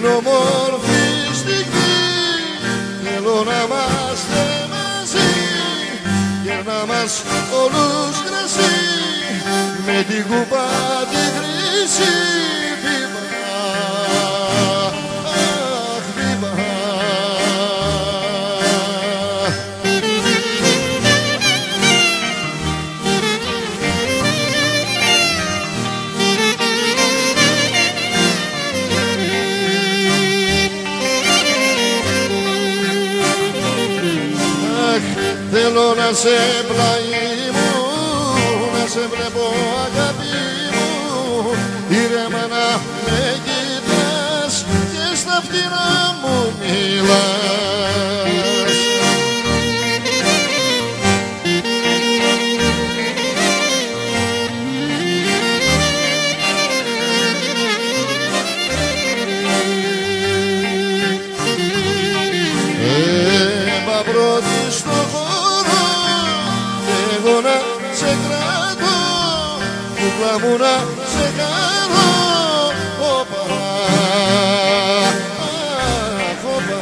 την ομορφιστική. Θέλω να είμαστε μαζί και να μας όλους κρασί με την κούπα τη χρυσή. Βήμα, αχ βήμα. Θέλω να σε πλάι μου, να σε βλέπω αγάπη μου, ήρεμα να με κοιτάς και στα φτηνά μου μιλάς. Πρώτη στο χώρο, εγώ να σε κρατώ, κούκλα μου να σε κάνω. Όπα, αχ, όπα.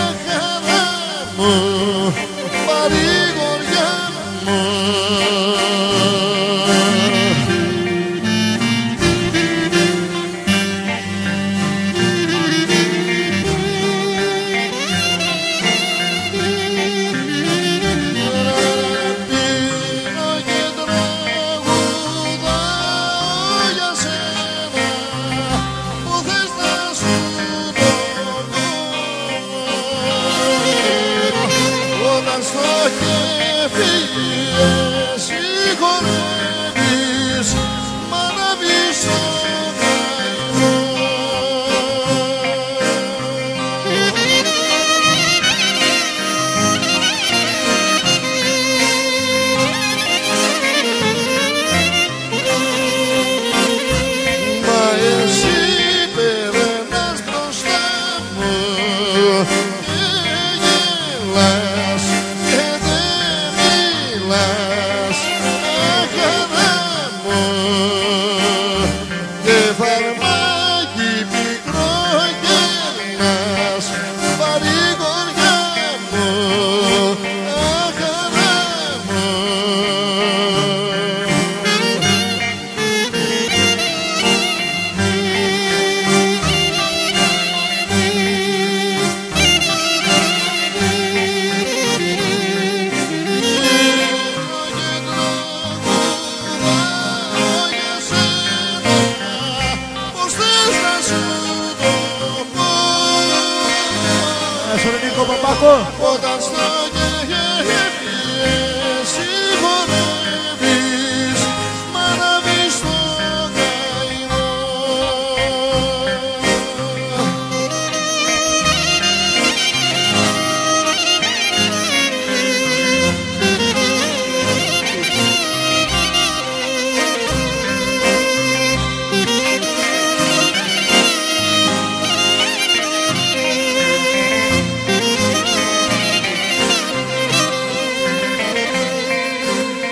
Αχαρά μου, παρηγοριά μου. Πίνω και τραγουδάω για σένα, που θες να σου το πω. Όταν στο κέφι εσύ χορεύεις, μ' ανάβεις το καημό. Μα εσύ περνάς μπροστά μου και γελάς και δεν μιλάς. Αχαρά μου, και φαρμάκι πικρό γερνάς, παρηγοριά μου. Αχαρά μου. Όταν στο κέφι εσύ χορεύεις, μ' ανάβεις το καημό.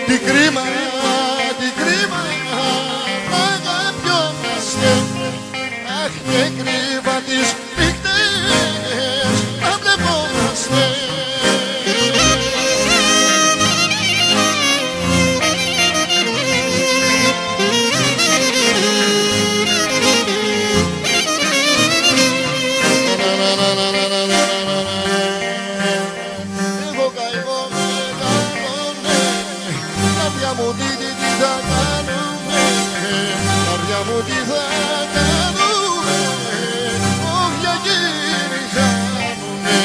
Τι κρίμα, αγαπιόμαστε. Αχ, και κρύβα τις νύχτες να βλεπόμαστε. Εγώ καημό μεγαλώνε, καρδιά μου τι θα κάνουμε, καρδιά μου τι θα κάνουμε, όχι για εκείνη χάνουνε.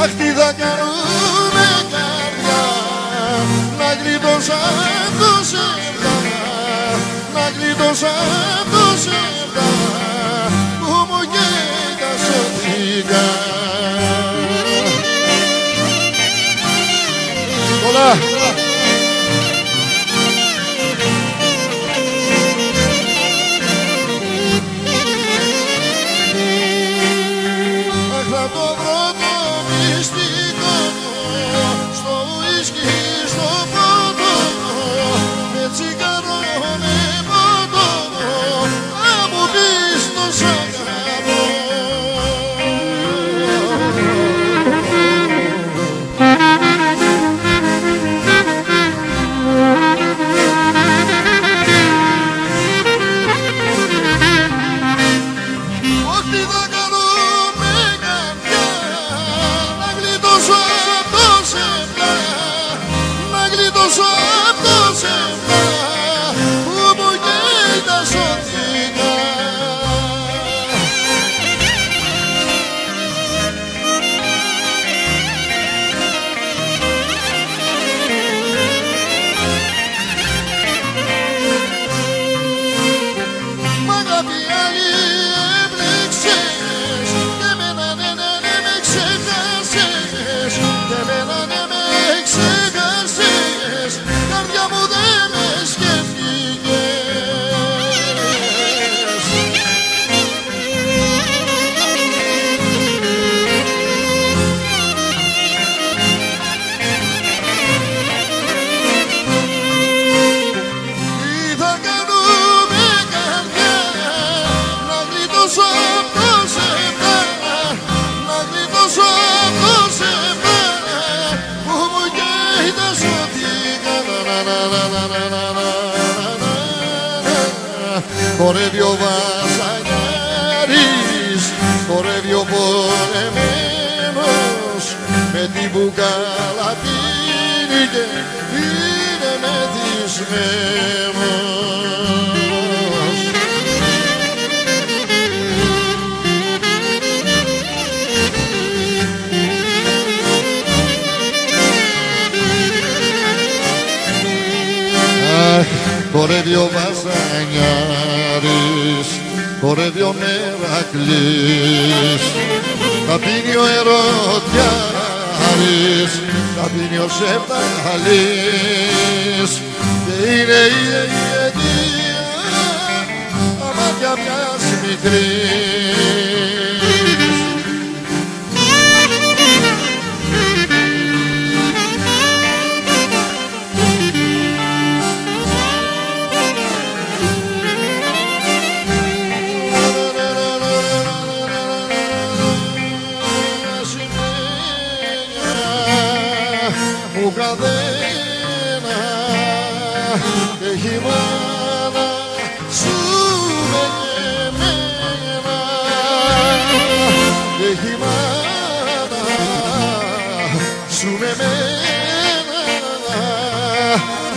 Αχ, τι θα κάνουμε καρδιά, γλιτώσα το σεπτά, να γλιτώσα το σεπτά που μου καίει τα σωτικά. Πολλά. Αχ, το πρώτο μυστικό στο ουίσκι, στο πότο, με τσιγάρο, με πότο, να μου πεις το σ' αγαπώ. Ό,τι θα κάνω με καρδιά, να γλιτώσω απ' το σεπτά, να γλιτώσω απ' το σεπτά που μου καίει τα σωτικά. Μ' αγάπη άλλη έμπλεξες και εμένα ναι με ξεχάσες, και εμένα ναι με ξεχάσες, καρδιά μου δεν με σκέφτηκες. Τι θα κάνουμε καρδιά, να γλιτώσω απ' το σεπτά, να γλιτώσω απ' το σεπτά που μου καίει τα σωτικά. Χορεύει ο βασανιάρης, χορεύει ο πονεμένος, με την μπουκάλα πίνει και είναι μεθυσμένος. Αχ, χορεύει ο βασανιάρης, χορεύει ο Μερακλής, τα πίνει ο ερωτιάρης, τα πίνει ο Σεπταλής, και είναι η αιτία τα μάτια μιας μικρής. Μου καθένα έχει μάνα σου με εμένα, έχει μάνα σου με εμένα,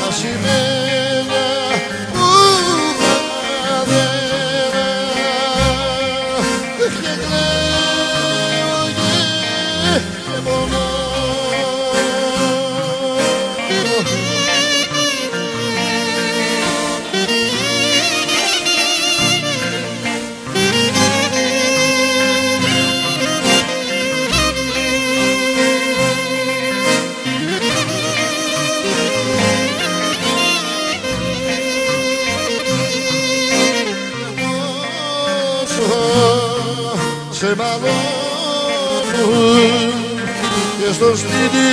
ασημένια που καθένα και κλαίω και πονώ. Σε μαλώνουν και στο σπίτι